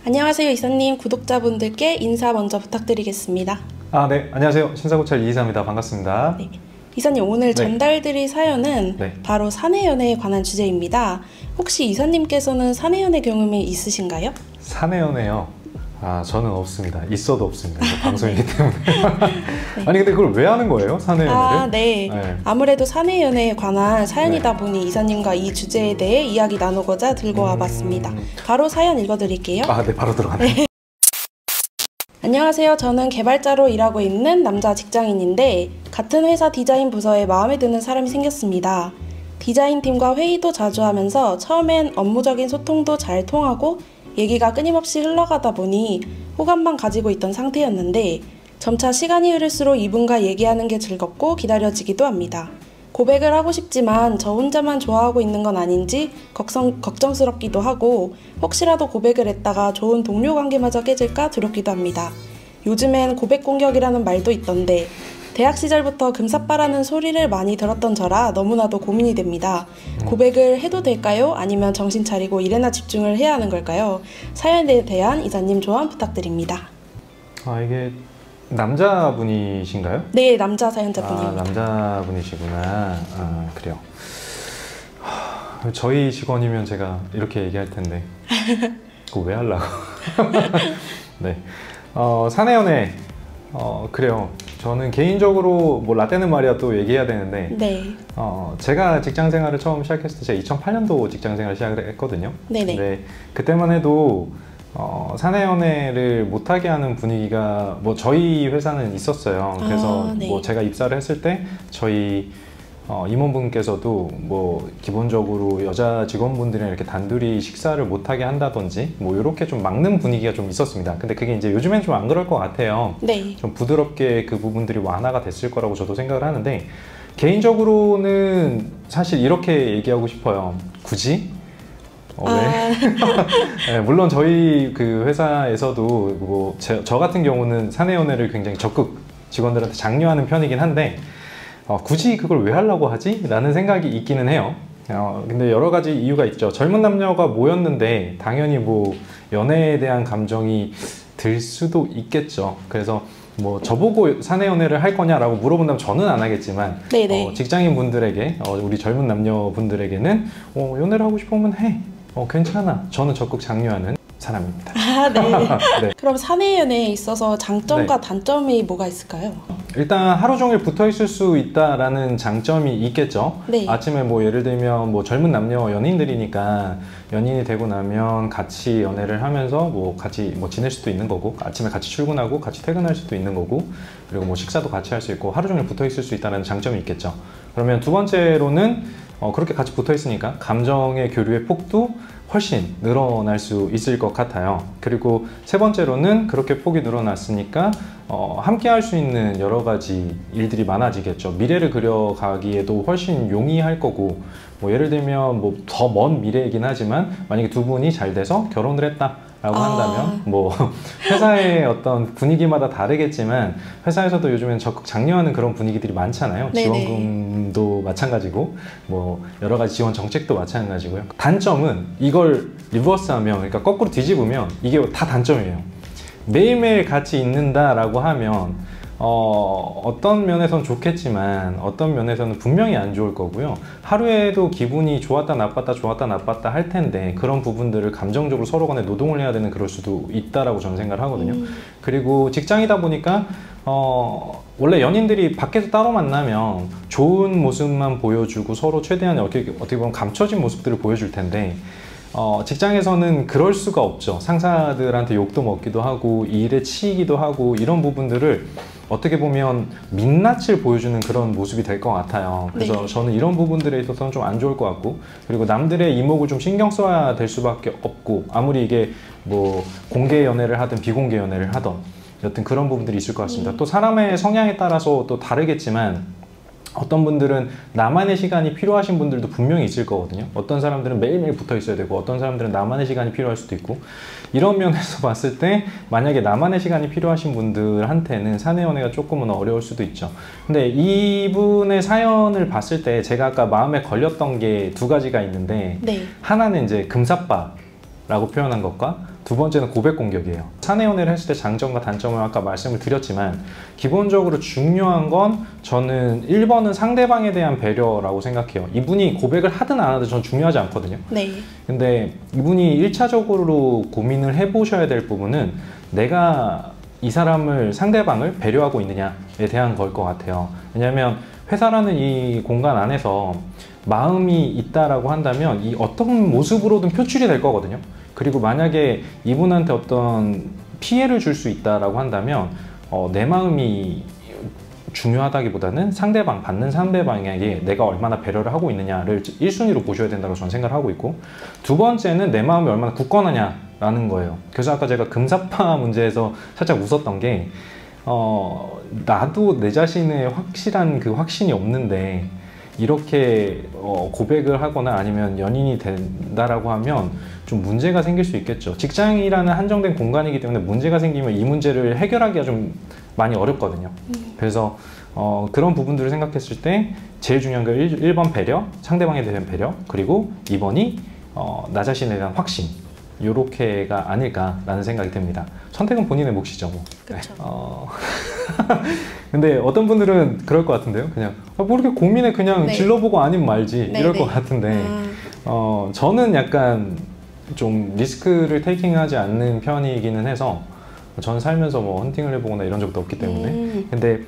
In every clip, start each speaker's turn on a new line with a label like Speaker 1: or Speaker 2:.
Speaker 1: 안녕하세요 이사님, 구독자분들께 인사 먼저 부탁드리겠습니다.
Speaker 2: 네, 안녕하세요. 신사고찰 이이사입니다. 반갑습니다.
Speaker 1: 네. 이사님, 오늘 전달드릴 사연은 바로 사내연애에 관한 주제입니다. 혹시 이사님께서는 사내연애 경험이 있으신가요?
Speaker 2: 사내연애요? 저는 없습니다. 있어도 없습니다. 방송이기 때문에. 아니 근데 그걸 왜 하는 거예요? 사내연애를?
Speaker 1: 네. 아무래도 사내연애에 관한 사연이다 보니 이사님과 이 주제에 대해 이야기 나누고자 들고 와봤습니다. 바로 사연 읽어드릴게요.
Speaker 2: 네, 바로 들어가네요.
Speaker 1: 안녕하세요. 저는 개발자로 일하고 있는 남자 직장인인데 같은 회사 디자인 부서에 마음에 드는 사람이 생겼습니다. 디자인팀과 회의도 자주 하면서 처음엔 업무적인 소통도 잘 통하고 얘기가 끊임없이 흘러가다 보니 호감만 가지고 있던 상태였는데 점차 시간이 흐를수록 이분과 얘기하는 게 즐겁고 기다려지기도 합니다. 고백을 하고 싶지만 저 혼자만 좋아하고 있는 건 아닌지 걱정스럽기도 하고 혹시라도 고백을 했다가 좋은 동료 관계마저 깨질까 두렵기도 합니다. 요즘엔 고백 공격이라는 말도 있던데 대학 시절부터 금사빠라는 소리를 많이 들었던 저라 너무나도 고민이 됩니다. 고백을 해도 될까요? 아니면 정신 차리고 일에나 집중을 해야 하는 걸까요? 사연에 대한 이사님 조언 부탁드립니다.
Speaker 2: 이게 남자분이신가요?
Speaker 1: 네, 남자 사연자분입니다.
Speaker 2: 남자분이시구나. 그래요. 저희 직원이면 제가 이렇게 얘기할 텐데 그거 왜 하려고. 네. 사내연애 그래요. 저는 개인적으로 뭐 라떼는 말이야 또 얘기해야 되는데 제가 직장생활을 처음 시작했을 때 제가 2008년도 직장생활을 시작을 했거든요. 근데 그때만 해도 사내연애를 못하게 하는 분위기가 뭐 저희 회사는 있었어요. 그래서 뭐 제가 입사를 했을 때 저희 임원분께서도 뭐 기본적으로 여자 직원분들이랑 이렇게 단둘이 식사를 못하게 한다든지 뭐 이렇게 좀 막는 분위기가 좀 있었습니다. 근데 그게 이제 요즘엔 좀 안 그럴 것 같아요. 좀 부드럽게 그 부분들이 완화가 됐을 거라고 저도 생각을 하는데 개인적으로는 사실 이렇게 얘기하고 싶어요. 굳이? 왜? 네, 물론 저희 그 회사에서도 뭐 저 같은 경우는 사내연애를 굉장히 적극 직원들한테 장려하는 편이긴 한데 굳이 그걸 왜 하려고 하지? 라는 생각이 있기는 해요. 근데 여러 가지 이유가 있죠. 젊은 남녀가 모였는데 당연히 뭐 연애에 대한 감정이 들 수도 있겠죠. 그래서 뭐 저보고 사내연애를 할 거냐라고 물어본다면 저는 안 하겠지만 직장인 분들에게 우리 젊은 남녀 분들에게는 연애를 하고 싶으면 해. 괜찮아. 저는 적극 장려하는 사람입니다.
Speaker 1: 네. 그럼 사내연애에 있어서 장점과 단점이 뭐가 있을까요?
Speaker 2: 일단 하루 종일 붙어 있을 수 있다라는 장점이 있겠죠. 아침에 뭐 예를 들면 뭐 젊은 남녀 연인들이니까 연인이 되고 나면 같이 연애를 하면서 뭐 같이 뭐 지낼 수도 있는 거고 아침에 같이 출근하고 같이 퇴근할 수도 있는 거고 그리고 뭐 식사도 같이 할 수 있고 하루 종일 붙어 있을 수 있다는 장점이 있겠죠. 그러면 두 번째로는 그렇게 같이 붙어 있으니까 감정의 교류의 폭도 훨씬 늘어날 수 있을 것 같아요. 그리고 세 번째로는 그렇게 폭이 늘어났으니까 함께 할 수 있는 여러 가지 일들이 많아지겠죠. 미래를 그려가기에도 훨씬 용이할 거고 뭐 예를 들면 뭐 더 먼 미래이긴 하지만 만약에 두 분이 잘 돼서 결혼을 했다 라고 한다면 뭐 회사의 어떤 분위기마다 다르겠지만 회사에서도 요즘엔 적극 장려하는 그런 분위기들이 많잖아요. 지원금도 마찬가지고 뭐 여러 가지 지원 정책도 마찬가지고요. 단점은 이걸 리버스하면 그러니까 거꾸로 뒤집으면 이게 다 단점이에요. 매일매일 같이 있는다라고 하면 어떤 면에서는 좋겠지만 어떤 면에서는 분명히 안 좋을 거고요. 하루에도 기분이 좋았다 나빴다 좋았다 나빴다 할 텐데 그런 부분들을 감정적으로 서로 간에 노동을 해야 되는 그럴 수도 있다라고 저는 생각을 하거든요. 그리고 직장이다 보니까 원래 연인들이 밖에서 따로 만나면 좋은 모습만 보여주고 서로 최대한 어떻게 보면 감춰진 모습들을 보여줄 텐데 직장에서는 그럴 수가 없죠. 상사들한테 욕도 먹기도 하고 일에 치이기도 하고 이런 부분들을 어떻게 보면 민낯을 보여주는 그런 모습이 될 것 같아요. 그래서 저는 이런 부분들에 있어서는 좀 안 좋을 것 같고 그리고 남들의 이목을 좀 신경 써야 될 수밖에 없고 아무리 이게 뭐 공개 연애를 하든 비공개 연애를 하든 여튼 그런 부분들이 있을 것 같습니다. 또 사람의 성향에 따라서 또 다르겠지만 어떤 분들은 나만의 시간이 필요하신 분들도 분명히 있을 거거든요. 어떤 사람들은 매일매일 붙어 있어야 되고 어떤 사람들은 나만의 시간이 필요할 수도 있고 이런 면에서 봤을 때 만약에 나만의 시간이 필요하신 분들한테는 사내연애가 조금은 어려울 수도 있죠. 근데 이분의 사연을 봤을 때 제가 아까 마음에 걸렸던 게 두 가지가 있는데 하나는 이제 금사빠라고 표현한 것과 두 번째는 고백 공격이에요. 사내 연애를 했을 때 장점과 단점을 아까 말씀을 드렸지만 기본적으로 중요한 건 저는 1번은 상대방에 대한 배려라고 생각해요. 이분이 고백을 하든 안 하든 전 중요하지 않거든요.
Speaker 1: 네.
Speaker 2: 근데 이분이 1차적으로 고민을 해보셔야 될 부분은 내가 이 사람을, 상대방을 배려하고 있느냐에 대한 걸 것 같아요. 왜냐하면 회사라는 이 공간 안에서 마음이 있다라고 한다면 이 어떤 모습으로든 표출이 될 거거든요. 그리고 만약에 이분한테 어떤 피해를 줄 수 있다라고 한다면 내 마음이 중요하다기보다는 상대방, 받는 상대방에게 내가 얼마나 배려를 하고 있느냐를 1순위로 보셔야 된다고 저는 생각을 하고 있고, 두 번째는 내 마음이 얼마나 굳건하냐라는 거예요. 그래서 아까 제가 금사파 문제에서 살짝 웃었던 게 나도 내 자신의 확실한 그 확신이 없는데 이렇게 고백을 하거나 아니면 연인이 된다라고 하면 좀 문제가 생길 수 있겠죠. 직장이라는 한정된 공간이기 때문에 문제가 생기면 이 문제를 해결하기가 좀 많이 어렵거든요. 그래서 그런 부분들을 생각했을 때 제일 중요한 게 1번 배려, 상대방에 대한 배려, 그리고 2번이 나 자신에 대한 확신, 요렇게가 아닐까라는 생각이 듭니다. 선택은 본인의 몫이죠. 뭐.
Speaker 1: 그렇죠.
Speaker 2: 근데 어떤 분들은 그럴 것 같은데요. 그냥 뭐 이렇게 고민해 그냥
Speaker 1: 네.
Speaker 2: 질러보고 아니면 말지
Speaker 1: 네,
Speaker 2: 이럴
Speaker 1: 네.
Speaker 2: 것 같은데 저는 약간 좀 리스크를 테이킹하지 않는 편이기는 해서 저는 살면서 뭐 헌팅을 해보거나 이런 적도 없기 때문에 근데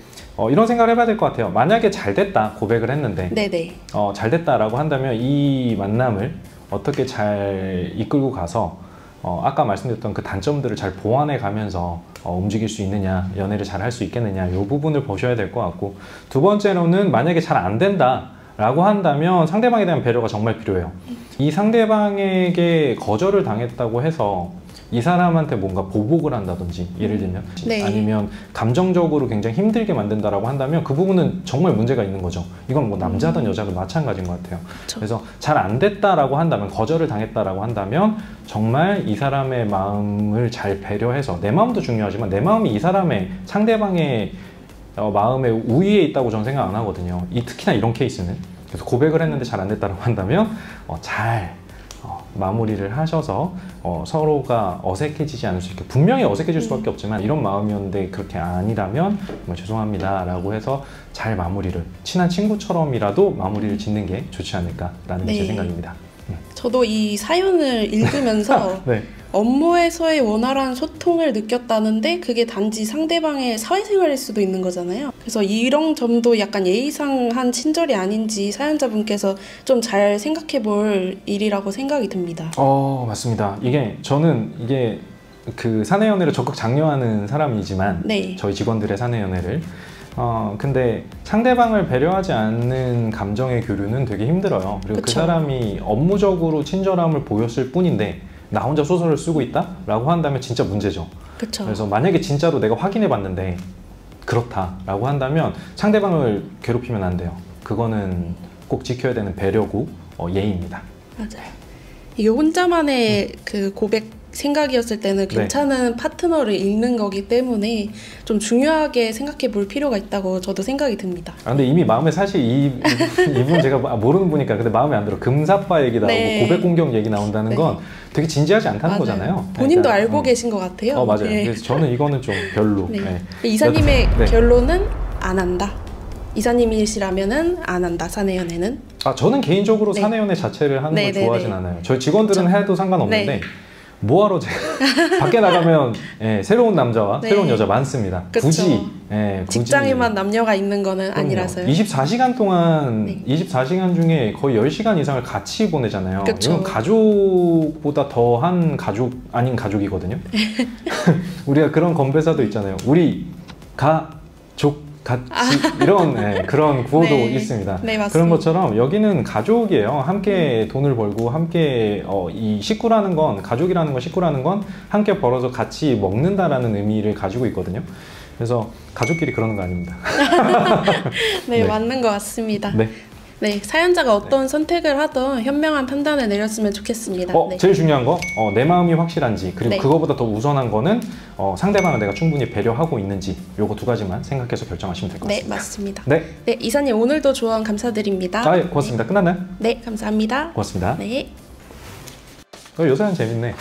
Speaker 2: 이런 생각을 해봐야 될 것 같아요. 만약에 잘 됐다, 고백을 했는데
Speaker 1: 네네.
Speaker 2: 잘 됐다라고 한다면 이 만남을 어떻게 잘 이끌고 가서 아까 말씀드렸던 그 단점들을 잘 보완해 가면서 움직일 수 있느냐, 연애를 잘 할 수 있겠느냐, 이 부분을 보셔야 될 것 같고, 두 번째로는 만약에 잘 안 된다 라고 한다면 상대방에 대한 배려가 정말 필요해요. 이 상대방에게 거절을 당했다고 해서 이 사람한테 뭔가 보복을 한다든지, 예를 들면
Speaker 1: 네.
Speaker 2: 아니면 감정적으로 굉장히 힘들게 만든다라고 한다면 그 부분은 정말 문제가 있는 거죠. 이건 뭐 남자든 여자든 마찬가지인 것 같아요.
Speaker 1: 그쵸.
Speaker 2: 그래서 잘 안 됐다라고 한다면, 거절을 당했다라고 한다면 정말 이 사람의 마음을 잘 배려해서, 내 마음도 중요하지만 내 마음이 이 사람의, 상대방의 마음의 우위에 있다고 저는 생각 안 하거든요. 특히나 이런 케이스는. 그래서 고백을 했는데 잘 안 됐다고 한다면 잘 마무리를 하셔서 서로가 어색해지지 않을 수 있게, 분명히 어색해질 수밖에 없지만 이런 마음이었는데 그렇게 아니라면 정말 죄송합니다 라고 해서 잘 마무리를, 친한 친구처럼이라도 마무리를 짓는 게 좋지 않을까라는 게 제 생각입니다.
Speaker 1: 저도 이 사연을 읽으면서
Speaker 2: 네.
Speaker 1: 업무에서의 원활한 소통을 느꼈다는데 그게 단지 상대방의 사회생활일 수도 있는 거잖아요. 그래서 이런 점도 약간 예의상한 친절이 아닌지 사연자분께서 좀 잘 생각해 볼 일이라고 생각이 듭니다.
Speaker 2: 맞습니다. 저는 그 사내 연애를 적극 장려하는 사람이지만
Speaker 1: 네.
Speaker 2: 저희 직원들의 사내 연애를 근데 상대방을 배려하지 않는 감정의 교류는 되게 힘들어요. 그리고 그
Speaker 1: 그쵸.
Speaker 2: 사람이 업무적으로 친절함을 보였을 뿐인데 나 혼자 소설을 쓰고 있다? 라고 한다면 진짜 문제죠.
Speaker 1: 그쵸.
Speaker 2: 그래서 만약에 진짜로 내가 확인해 봤는데 그렇다라고 한다면 상대방을 괴롭히면 안 돼요. 그거는 꼭 지켜야 되는 배려고 예의입니다.
Speaker 1: 맞아요. 이게 혼자만의 그 고백 생각이었을 때는 괜찮은 파트너를 잃는 거기 때문에 좀 중요하게 생각해 볼 필요가 있다고 저도 생각이 듭니다.
Speaker 2: 근데 이미 마음에 사실 이분 제가 모르는 분이니까 근데 마음에 안 들어. 금사빠 얘기 나오고
Speaker 1: 네.
Speaker 2: 고백 공격 얘기 나온다는 건 되게 진지하지 않다는
Speaker 1: 맞아요.
Speaker 2: 거잖아요.
Speaker 1: 본인도
Speaker 2: 그러니까,
Speaker 1: 알고 계신 것 같아요.
Speaker 2: 맞아요.
Speaker 1: 네.
Speaker 2: 그래서 저는 이거는 좀 별로.
Speaker 1: 네.
Speaker 2: 네.
Speaker 1: 이사님의
Speaker 2: 네.
Speaker 1: 결론은 안 한다. 이사님이시라면은 안 한다, 사내 연애는.
Speaker 2: 저는 개인적으로
Speaker 1: 네.
Speaker 2: 사내 연애 자체를 하는
Speaker 1: 네,
Speaker 2: 걸
Speaker 1: 네,
Speaker 2: 좋아하진
Speaker 1: 네.
Speaker 2: 않아요. 저희 직원들은
Speaker 1: 그쵸.
Speaker 2: 해도 상관없는데
Speaker 1: 네.
Speaker 2: 뭐하러 제가 밖에 나가면 새로운 남자와
Speaker 1: 네.
Speaker 2: 새로운 여자 많습니다.
Speaker 1: 그쵸.
Speaker 2: 굳이
Speaker 1: 직장에만 남녀가 있는 거는
Speaker 2: 그럼요.
Speaker 1: 아니라서요.
Speaker 2: 24시간 동안
Speaker 1: 네.
Speaker 2: 24시간 중에 거의 10시간 이상을 같이 보내잖아요.
Speaker 1: 그쵸.
Speaker 2: 이건 가족보다 더한 가족 아닌 가족이거든요. 우리가 그런 건배사도 있잖아요. 우리 가족 같이 이런 그런 구호도
Speaker 1: 네.
Speaker 2: 있습니다.
Speaker 1: 네, 맞습니다.
Speaker 2: 그런 것처럼 여기는 가족이에요. 함께 돈을 벌고 함께 이 식구라는 건, 가족이라는 건, 식구라는 건 함께 벌어서 같이 먹는다라는 의미를 가지고 있거든요. 그래서 가족끼리 그러는 거 아닙니다.
Speaker 1: 네,
Speaker 2: 네.
Speaker 1: 맞는 것 같습니다.
Speaker 2: 네.
Speaker 1: 네, 사연자가 어떤 선택을 하든 현명한 판단을 내렸으면 좋겠습니다. 네.
Speaker 2: 제일 중요한 거, 내 마음이 확실한지, 그리고
Speaker 1: 네.
Speaker 2: 그거보다 더 우선한 거는 상대방을 내가 충분히 배려하고 있는지, 요거 두 가지만 생각해서 결정하시면 될 것
Speaker 1: 네,
Speaker 2: 같습니다.
Speaker 1: 맞습니다.
Speaker 2: 네.
Speaker 1: 네, 이사님 오늘도 조언 감사드립니다.
Speaker 2: 예, 고맙습니다. 끝났나요?
Speaker 1: 네, 감사합니다.
Speaker 2: 고맙습니다.
Speaker 1: 네.
Speaker 2: 요새는 재밌네.